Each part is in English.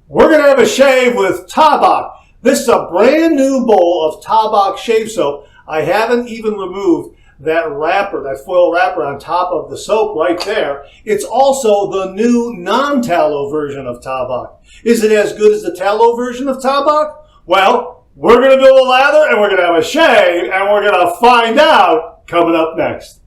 We're going to have a shave with Tabac. This is a brand new bowl of Tabac shave soap. I haven't even removed that wrapper, that foil wrapper on top of the soap right there. It's also the new non-tallow version of Tabac. Is it as good as the tallow version of Tabac? Well, we're going to build a lather and we're going to have a shave and we're going to find out coming up next.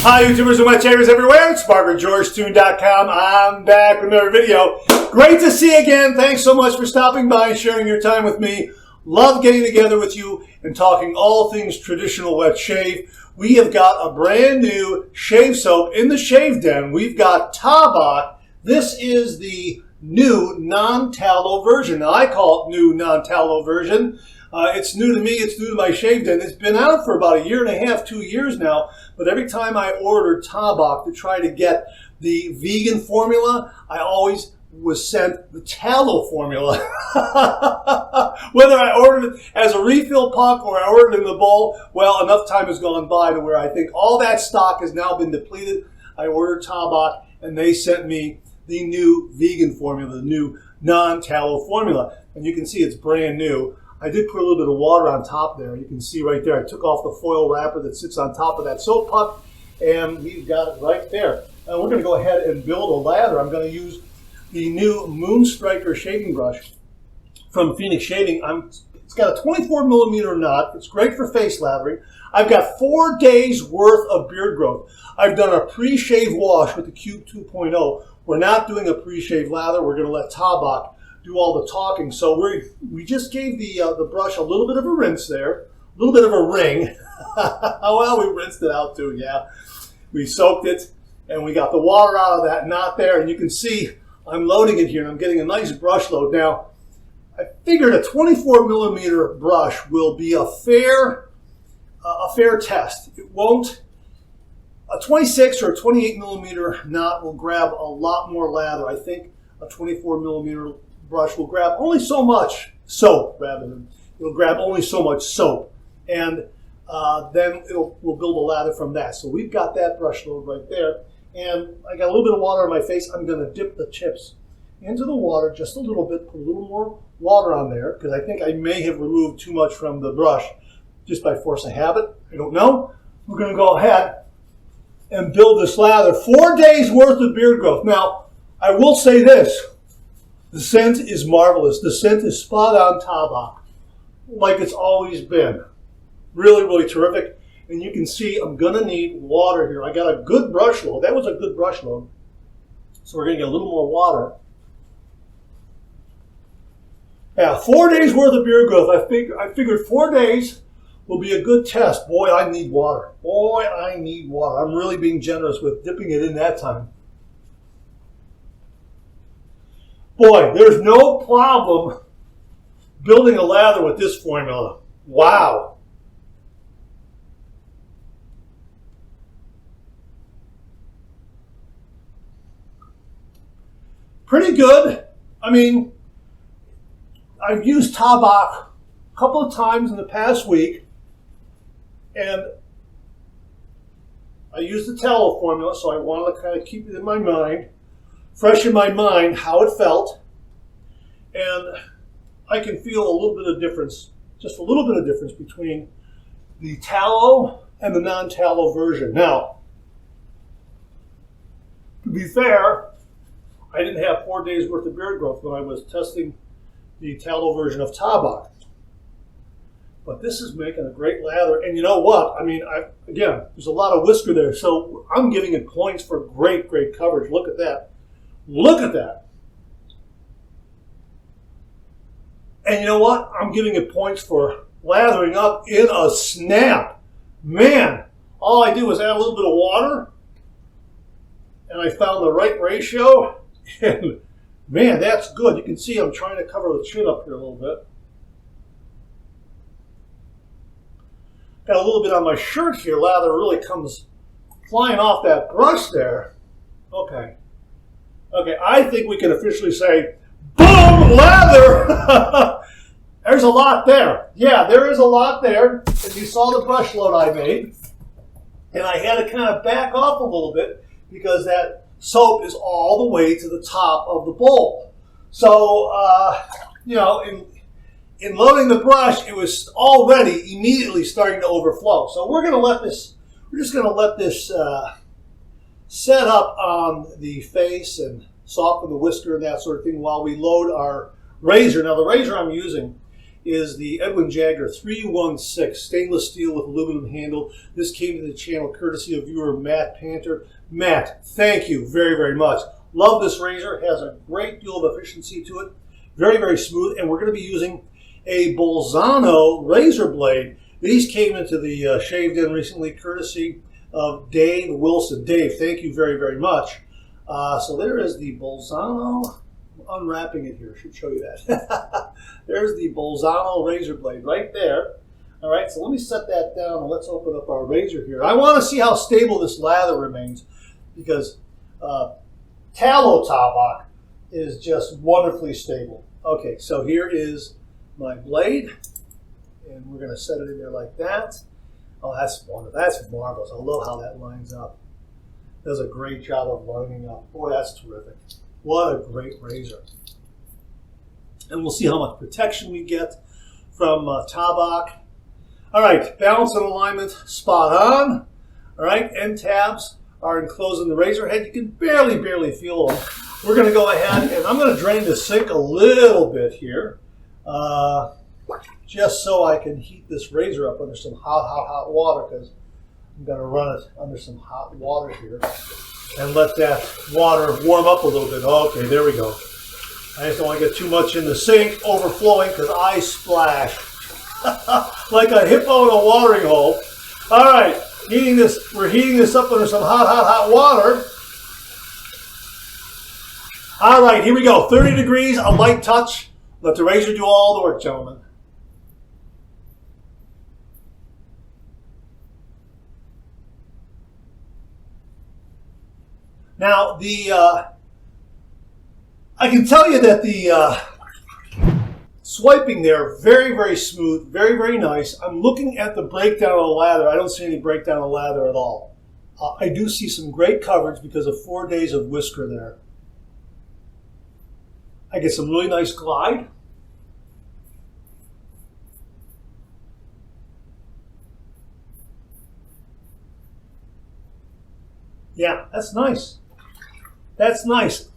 Hi YouTubers and wet shavers everywhere, it's BarberGeorgeTune.com. I'm back with another video. Great to see you again. Thanks so much for stopping by and sharing your time with me. Love getting together with you and talking all things traditional wet shave. We have got a brand new shave soap in the shave den. We've got Tabac. This is the new non-tallow version. Now I call it new non-tallow version. It's new to me, it's new to my shave den. It's been out for about 1.5 years, 2 years now, but every time I ordered Tabac to try to get the vegan formula, I always was sent the tallow formula. Whether I ordered it as a refill puck or I ordered it in the bowl, well, enough time has gone by to where I think all that stock has now been depleted. I ordered Tabac and they sent me the new vegan formula, the new non-tallow formula. And you can see it's brand new. I did put a little bit of water on top there. You can see right there, I took off the foil wrapper that sits on top of that soap puck, and we've got it right there. Now we're going to go ahead and build a lather. I'm going to use the new Moonstriker shaving brush from Phoenix Shaving. It's got a 24 millimeter knot. It's great for face lathering. I've got 4 days worth of beard growth. I've done a pre-shave wash with the Cube 2.0. We're not doing a pre-shave lather. We're going to let Tabac do all the talking. So we just gave the brush a little bit of a rinse there, a little bit of a wring. Well, we rinsed it out too, yeah. We soaked it and we got the water out of that knot there, and you can see I'm loading it here and I'm getting a nice brush load. Now, I figured a 24 millimeter brush will be a fair test. It won't. A 26 or a 28 millimeter knot will grab a lot more lather. I think a 24 millimeter brush will grab only so much soap, it'll grab only so much soap, and then we'll build a lather from that. So we've got that brush load right there, and I got a little bit of water on my face. I'm going to dip the tips into the water just a little bit, put a little more water on there, because I think I may have removed too much from the brush just by force of habit. I don't know. We're going to go ahead and build this lather. 4 days worth of beard growth. Now, I will say this. The scent is marvelous. The scent is spot on Tabac, like it's always been. Really, really terrific. And you can see I'm going to need water here. I got a good brush load. That was a good brush load. So we're going to get a little more water. Yeah, 4 days worth of beard growth. I figured 4 days will be a good test. Boy, I need water. Boy, I need water. I'm really being generous with dipping it in that time. Boy, there's no problem building a lather with this formula. Wow. Pretty good. I mean, I've used Tabac a couple of times in the past week, and I used the tallow formula, so I wanted to kind of keep it in my mind. Fresh in my mind how it felt, and I can feel a little bit of difference, just a little bit of difference between the tallow and the non-tallow version. Now, to be fair, I didn't have 4 days worth of beard growth when I was testing the tallow version of Tabac. But this is making a great lather, and you know what? I mean, again, there's a lot of whisker there, so I'm giving it points for great, great coverage. Look at that. Look at that. And you know what? I'm giving it points for lathering up in a snap. Man, all I did was add a little bit of water, and I found the right ratio. And man, that's good. You can see I'm trying to cover the chin up here a little bit. Got a little bit on my shirt here. Lather really comes flying off that brush there. Okay. Okay, I think we can officially say, boom, lather! There's a lot there. Yeah, there is a lot there. And you saw the brush load I made. And I had to kind of back off a little bit because that soap is all the way to the top of the bowl. So, you know, in loading the brush, it was already immediately starting to overflow. So we're just going to let this set up on the face and soften the whisker and that sort of thing while we load our razor. Now the razor I'm using is the Edwin Jagger 316 stainless steel with aluminum handle. This came to the channel courtesy of viewer Matt Panter. Matt, thank you very, very much. Love this razor. It has a great deal of efficiency to it. Very, very smooth. And we're going to be using a Bolzano razor blade. These came into the Shaved In recently courtesy of Dave Wilson. Dave, thank you very, very much. So there is the Bolzano. Unwrapping it here, should show you that. There's the Bolzano razor blade right there. All right, so let me set that down and let's open up our razor here. I want to see how stable this lather remains because tallow Tabac is just wonderfully stable. Okay, so here is my blade, and we're going to set it in there like that. Oh, that's wonderful. That's marvelous. I love how that lines up. Does a great job of lining up. Boy, that's terrific. What a great razor. And we'll see how much protection we get from Tabac. All right, balance and alignment, spot on. All right, end tabs are enclosed in the razor head. You can barely feel them. We're going to go ahead and I'm going to drain the sink a little bit here, just so I can heat this razor up under some hot water, because I'm going to run it under some hot water here and let that water warm up a little bit. Okay, there we go. I just don't want to get too much in the sink, overflowing, because I splash like a hippo in a watering hole. All right, we're heating this up under some hot water. All right, here we go. 30 degrees, a light touch. Let the razor do all the work, gentlemen. Now, I can tell you that the swiping there, very, very smooth, very, very nice. I'm looking at the breakdown of the lather. I don't see any breakdown of lather at all. I do see some great coverage because of 4 days of whisker there. I get some really nice glide. Yeah, that's nice. That's nice.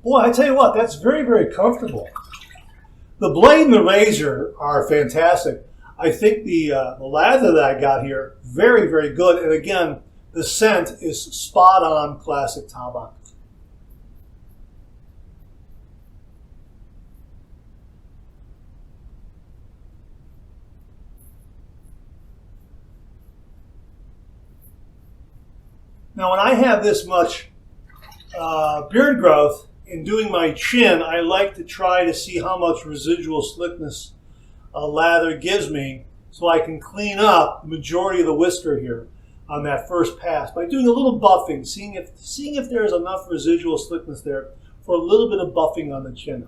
Boy, I tell you what, that's very, very comfortable. The blade and the razor are fantastic. I think the lather that I got here, very, very good. And again, the scent is spot on classic Tabac. Now, when I have this much beard growth in doing my chin, I like to try to see how much residual slickness a lather gives me so I can clean up the majority of the whisker here on that first pass by doing a little buffing, seeing if there's enough residual slickness there for a little bit of buffing on the chin.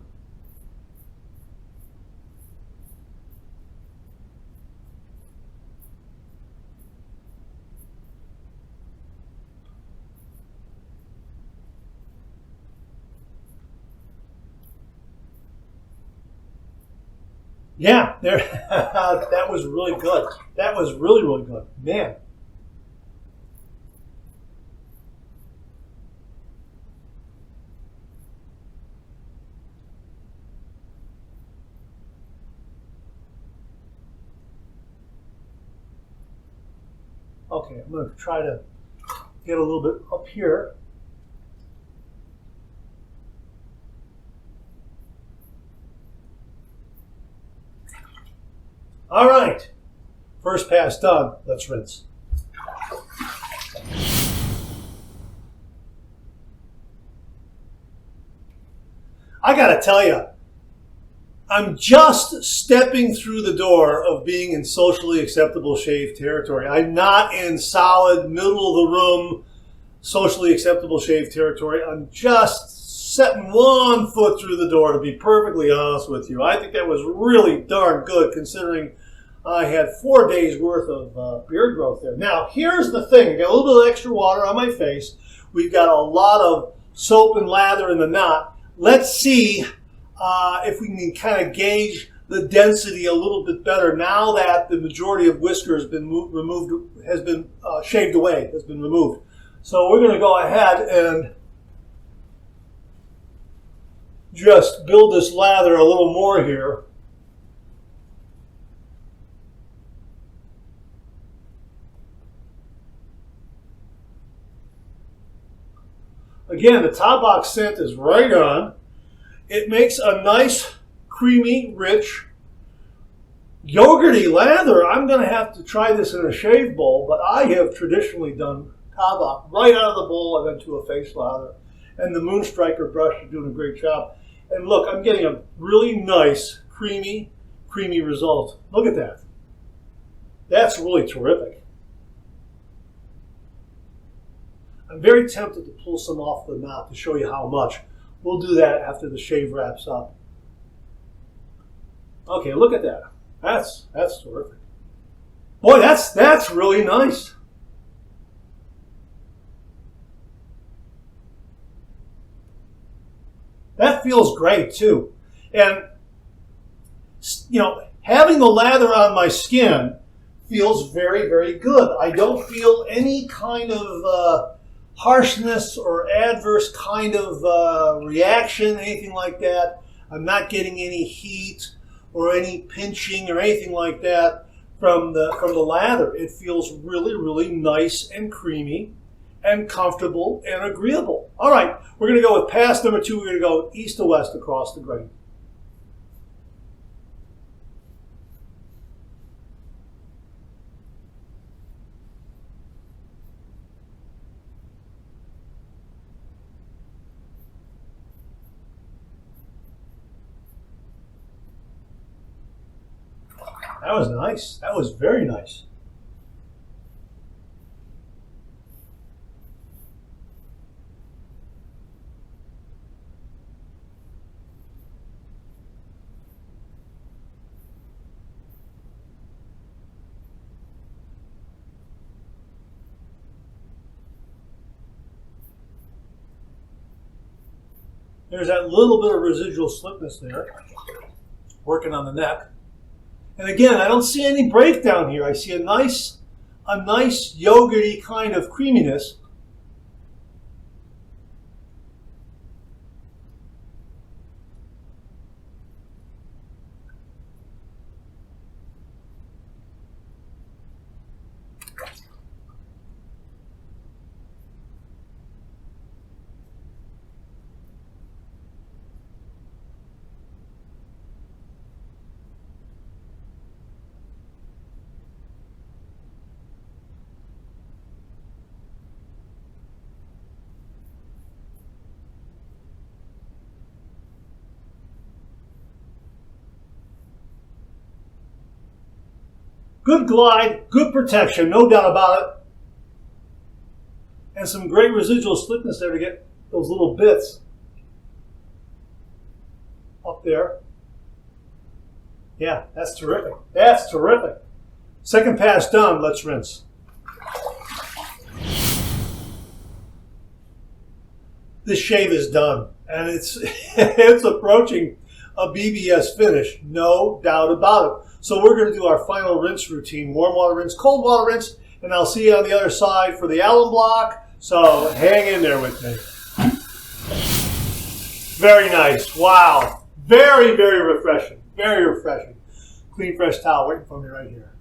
Yeah, there. That was really good. That was really, really good. Man. Okay, I'm going to try to get a little bit up here. All right, first pass done. Let's rinse. I gotta tell you, I'm just stepping through the door of being in socially acceptable shave territory. I'm not in solid middle of the room socially acceptable shave territory. I'm just setting one foot through the door, to be perfectly honest with you. I think that was really darn good considering I had 4 days worth of beard growth there. Now, here's the thing. I got a little bit of extra water on my face. We've got a lot of soap and lather in the knot. Let's see if we can kind of gauge the density a little bit better now that the majority of whisker has been shaved away, has been removed. So we're going to go ahead and just build this lather a little more here. Again, the Tabac scent is right on. It makes a nice, creamy, rich, yogurty lather. I'm going to have to try this in a shave bowl, but I have traditionally done Tabac right out of the bowl and then to a face lather. And the Moonstriker brush is doing a great job. And look, I'm getting a really nice, creamy result. Look at that. That's really terrific. I'm very tempted to pull some off the knot to show you how much. We'll do that after the shave wraps up. Okay, look at that. That's terrific. Boy, that's really nice. That feels great too. And you know, having the lather on my skin feels very, very good. I don't feel any kind of harshness or adverse kind of reaction, anything like that. I'm not getting any heat or any pinching or anything like that from the lather. It feels really, really nice and creamy and comfortable and agreeable. All right, we're going to go with pass number 2. We're going to go east to west across the grain. That was nice. That was very nice. There's that little bit of residual slipness there, working on the neck. And again, I don't see any breakdown here. I see a nice yogurty kind of creaminess. Good glide, good protection, no doubt about it. And some great residual slipness there to get those little bits up there. Yeah, that's terrific. That's terrific. Second pass done, let's rinse. This shave is done, and it's it's approaching a BBS finish, no doubt about it. So we're going to do our final rinse routine, warm water rinse, cold water rinse, and I'll see you on the other side for the alum block. So hang in there with me. Very nice. Wow. Very, very refreshing. Very refreshing. Clean, fresh towel waiting for me right here.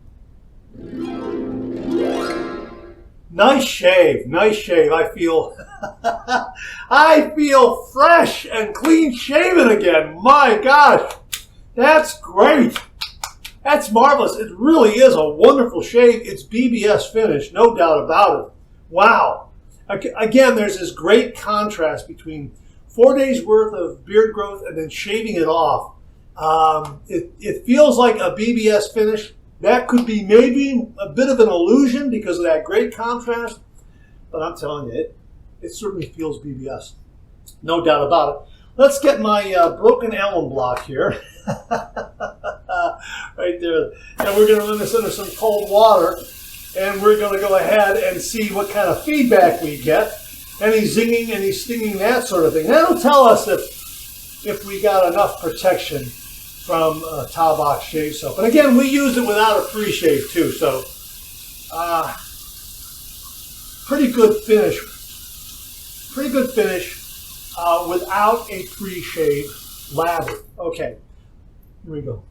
Nice shave. Nice shave. I feel I feel fresh and clean shaven again. My gosh. That's great. That's marvelous. It really is a wonderful shave. It's BBS finish, no doubt about it. Wow. Again, there's this great contrast between 4 days worth of beard growth and then shaving it off. It feels like a BBS finish. That could be maybe a bit of an illusion because of that great contrast. But I'm telling you, it certainly feels BBS. No doubt about it. Let's get my broken alum block here. Right there. And we're going to run this under some cold water. And we're going to go ahead and see what kind of feedback we get. Any zinging, any stinging, that sort of thing. That'll tell us if we got enough protection from Tabac shave soap. And again, we used it without a pre-shave too. So pretty good finish. Pretty good finish without a pre-shave lather. Okay, here we go.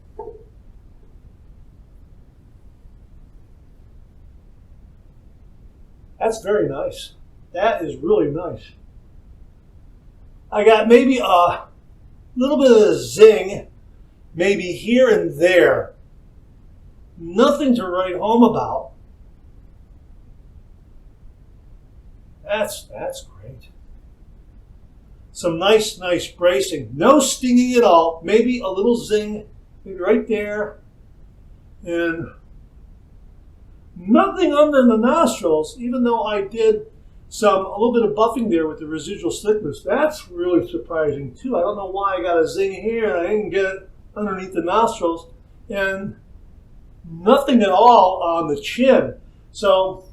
That's very nice. That is really nice. I got maybe a little bit of a zing, maybe here and there. Nothing to write home about. That's great. Some nice bracing. No stinging at all. Maybe a little zing, maybe right there. And nothing under the nostrils, even though I did a little bit of buffing there with the residual slickness. That's really surprising too. I don't know why I got a zing here and I didn't get it underneath the nostrils. And nothing at all on the chin. So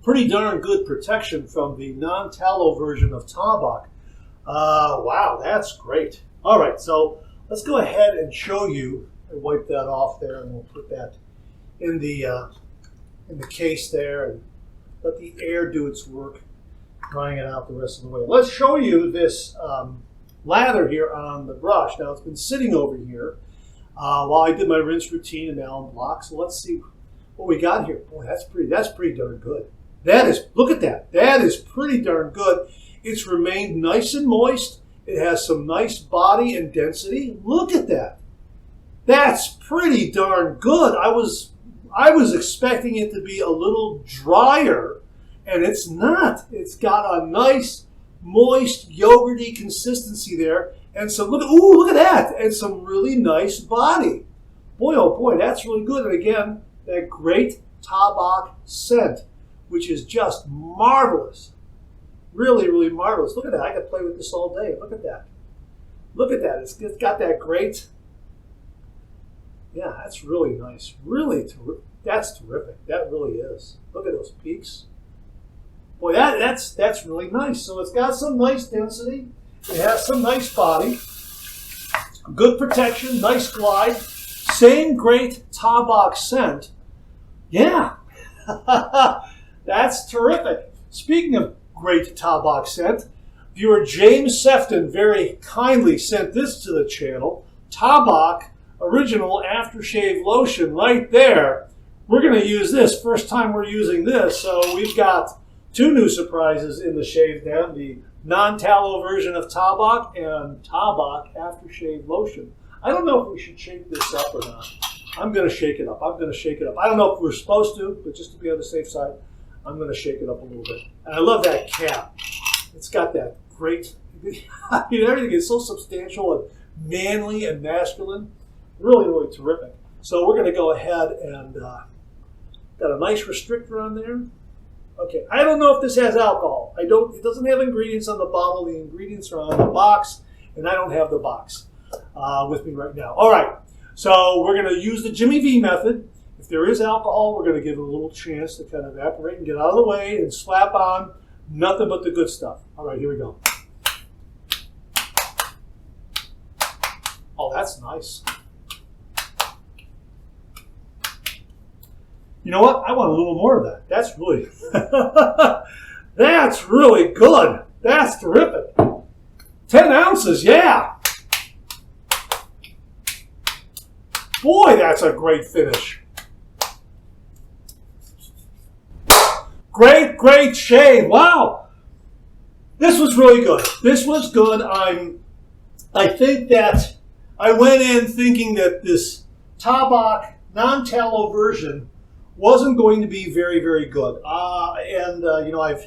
pretty darn good protection from the non-tallow version of Tabac. Wow, that's great. All right, so let's go ahead and show you. I wipe that off there, and we'll put that in the case there, and let the air do its work, drying it out the rest of the way. Let's show you this lather here on the brush. Now it's been sitting over here while I did my rinse routine and alum block. So let's see what we got here. Boy, that's pretty darn good. Look at that. That is pretty darn good. It's remained nice and moist. It has some nice body and density. Look at that. That's pretty darn good. I was expecting it to be a little drier, and it's not. It's got a nice, moist, yogurty consistency there, and some look at that, and some really nice body. Boy, oh boy, that's really good. And again, that great Tabac scent, which is just marvelous. Really, really marvelous. Look at that. I could play with this all day. Look at that. Look at that. It's got that great. Yeah, that's really nice. Really, that's terrific. That really is. Look at those peaks. Boy, that's really nice. So it's got some nice density. It has some nice body. Good protection. Nice glide. Same great Tabac scent. Yeah. That's terrific. Speaking of great Tabac scent, viewer James Sefton very kindly sent this to the channel. Tabac Original Aftershave Lotion right there. We're going to use this. First time we're using this. So we've got two new surprises in the shave den. The non-tallow version of Tabac and Tabac Aftershave Lotion. I don't know if we should shake this up or not. I'm going to shake it up. I don't know if we're supposed to, but just to be on the safe side, I'm going to shake it up a little bit. And I love that cap. It's got that great, I mean, everything is so substantial and manly and masculine. Really, really terrific. So we're going to go ahead and got a nice restrictor on there. Okay, I don't know if this has alcohol. It doesn't have ingredients on the bottle. The ingredients are on the box, and I don't have the box with me right now. All right, so we're going to use the Jimmy V method. If there is alcohol, we're going to give it a little chance to kind of evaporate and get out of the way and slap on nothing but the good stuff. All right, here we go. Oh, that's nice. You know what? I want a little more of that. That's really, that's really good. That's terrific. 10 ounces, yeah. Boy, that's a great finish. Great shave. Wow. This was really good. This was good. I think that I went in thinking that this Tabac non-tallow version wasn't going to be very, very good. You know, I've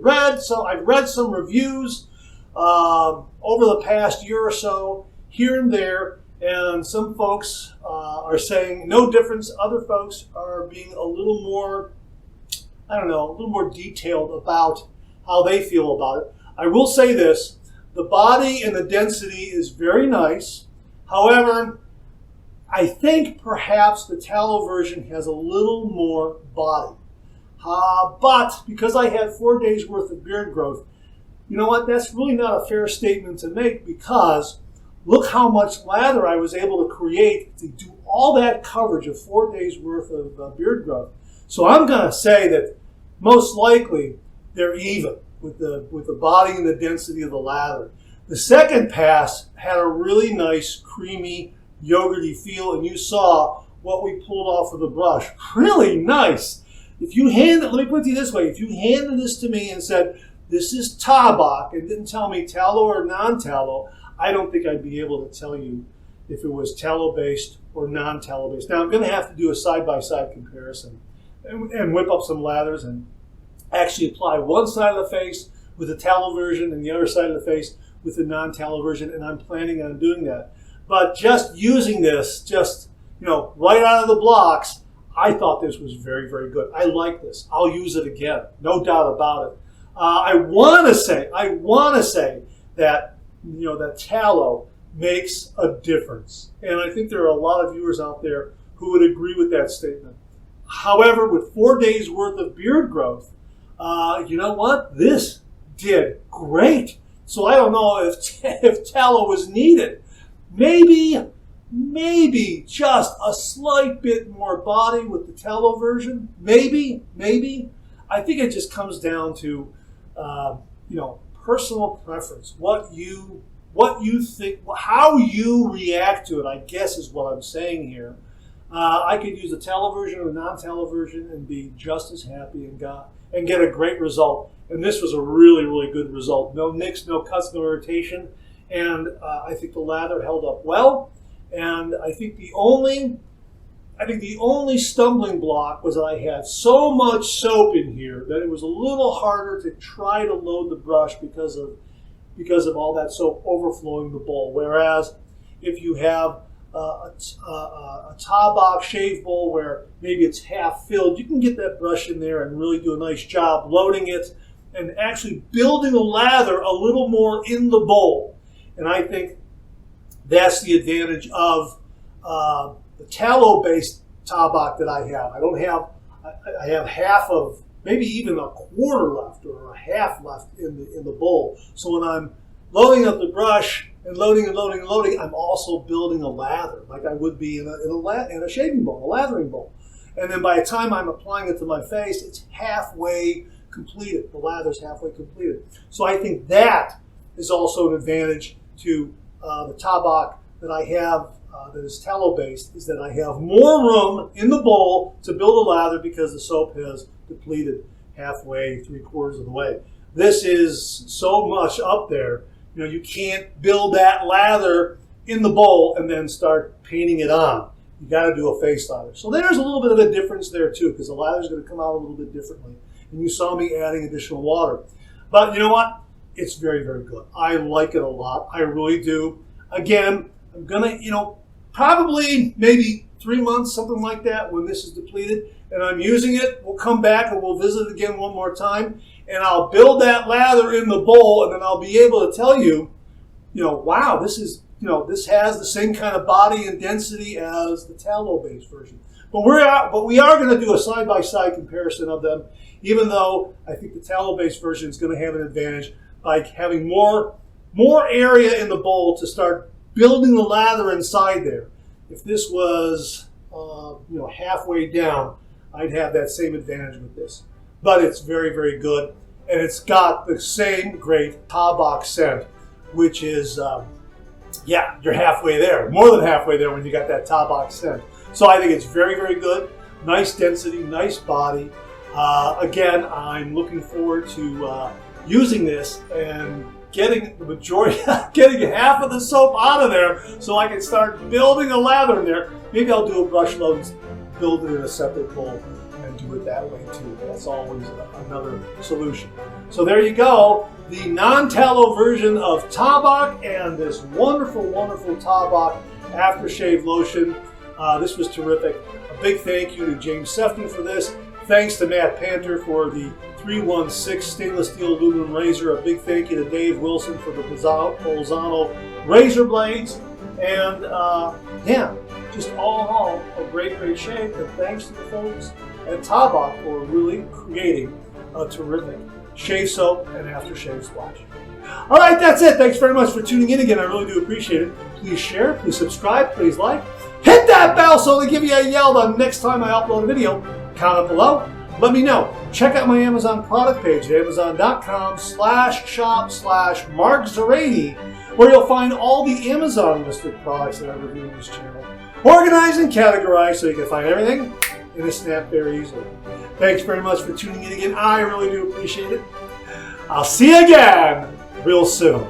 read some reviews over the past year or so, here and there, and some folks are saying no difference. Other folks are being a little more, I don't know, a little more detailed about how they feel about it. I will say this, the body and the density is very nice. However, I think perhaps the tallow version has a little more body. But because I had 4 days worth of beard growth, you know what, that's really not a fair statement to make, because look how much lather I was able to create to do all that coverage of 4 days worth of beard growth. So I'm going to say that most likely they're even with the body and the density of the lather. The second pass had a really nice, creamy, yogurty feel, and you saw what we pulled off of the brush. Really nice. If you handed, let me put it to you this way, if you handed this to me and said, this is Tabac, and didn't tell me tallow or non-tallow, I don't think I'd be able to tell you if it was tallow-based or non-tallow-based. Now, I'm going to have to do a side-by-side comparison and whip up some lathers and actually apply one side of the face with the tallow version and the other side of the face with the non-tallow version, and I'm planning on doing that. But just using this, just, you know, right out of the blocks, I thought this was very, very good. I like this. I'll use it again, no doubt about it. I want to say that, you know, that tallow makes a difference. And I think there are a lot of viewers out there who would agree with that statement. However, with 4 days worth of beard growth, you know what? This did great. So I don't know if tallow was needed. Maybe just a slight bit more body with the tallow version. Maybe. I think it just comes down to, you know, personal preference. What you think, how you react to it, I guess is what I'm saying here. I could use a tallow version or a non-tallow version and be just as happy and get a great result. And this was a really, really good result. No nicks, no cuts, no irritation. And I think the lather held up well. And I think the only stumbling block was that I had so much soap in here that it was a little harder to try to load the brush because of all that soap overflowing the bowl. Whereas if you have a Tabac shave bowl where maybe it's half filled, you can get that brush in there and really do a nice job loading it and actually building the lather a little more in the bowl. And I think that's the advantage of the tallow-based Tabac that I have. I have half of, maybe even a quarter left or a half left in the bowl. So when I'm loading up the brush and loading, I'm also building a lather like I would be in a shaving bowl, a lathering bowl. And then by the time I'm applying it to my face, it's halfway completed. The lather's halfway completed. So I think that is also an advantage to the Tabac that I have that is tallow-based, is that I have more room in the bowl to build a lather because the soap has depleted halfway, 3/4 of the way. This is so much up there. You know, you can't build that lather in the bowl and then start painting it on. You got to do a face lather. So there's a little bit of a difference there too, because the lather is going to come out a little bit differently. And you saw me adding additional water. But you know what? It's very, very good. I like it a lot. I really do. Again, I'm going to, you know, probably maybe 3 months, something like that, when this is depleted, and I'm using it, we'll come back and we'll visit it again one more time, and I'll build that lather in the bowl, and then I'll be able to tell you, you know, wow, this is, you know, this has the same kind of body and density as the tallow-based version. But we are going to do a side-by-side comparison of them, even though I think the tallow-based version is going to have an advantage by having more area in the bowl to start building the lather inside there. If this was, you know, halfway down, I'd have that same advantage with this. But it's very, very good, and it's got the same great Tabac scent, which is, yeah, you're halfway there, more than halfway there when you got that Tabac scent. So I think it's very, very good. Nice density, nice body. Again, I'm looking forward to using this and getting the majority, getting half of the soap out of there so I can start building a lather in there. Maybe I'll do a brush load and build it in a separate bowl and do it that way too. That's always another solution. So there you go, the non-tallow version of Tabac and this wonderful, wonderful Tabac aftershave lotion. This was terrific. A big thank you to James Sefton for this. Thanks to Matt Panter for the 316 stainless steel aluminum razor. A big thank you to Dave Wilson for the Bolzano razor blades. And yeah, just all in all, a great shave. And thanks to the folks at Tabac for really creating a terrific shave soap and aftershave splash. All right, that's it. Thanks very much for tuning in again. I really do appreciate it. Please share, please subscribe, please like. Hit that bell so they give you a yell the next time I upload a video. Comment below. Let me know. Check out my Amazon product page at amazon.com/shop/MarkZerati, where you'll find all the Amazon listed products that I review in this channel, organized and categorized so you can find everything in a snap very easily. Thanks very much for tuning in again. I really do appreciate it. I'll see you again real soon.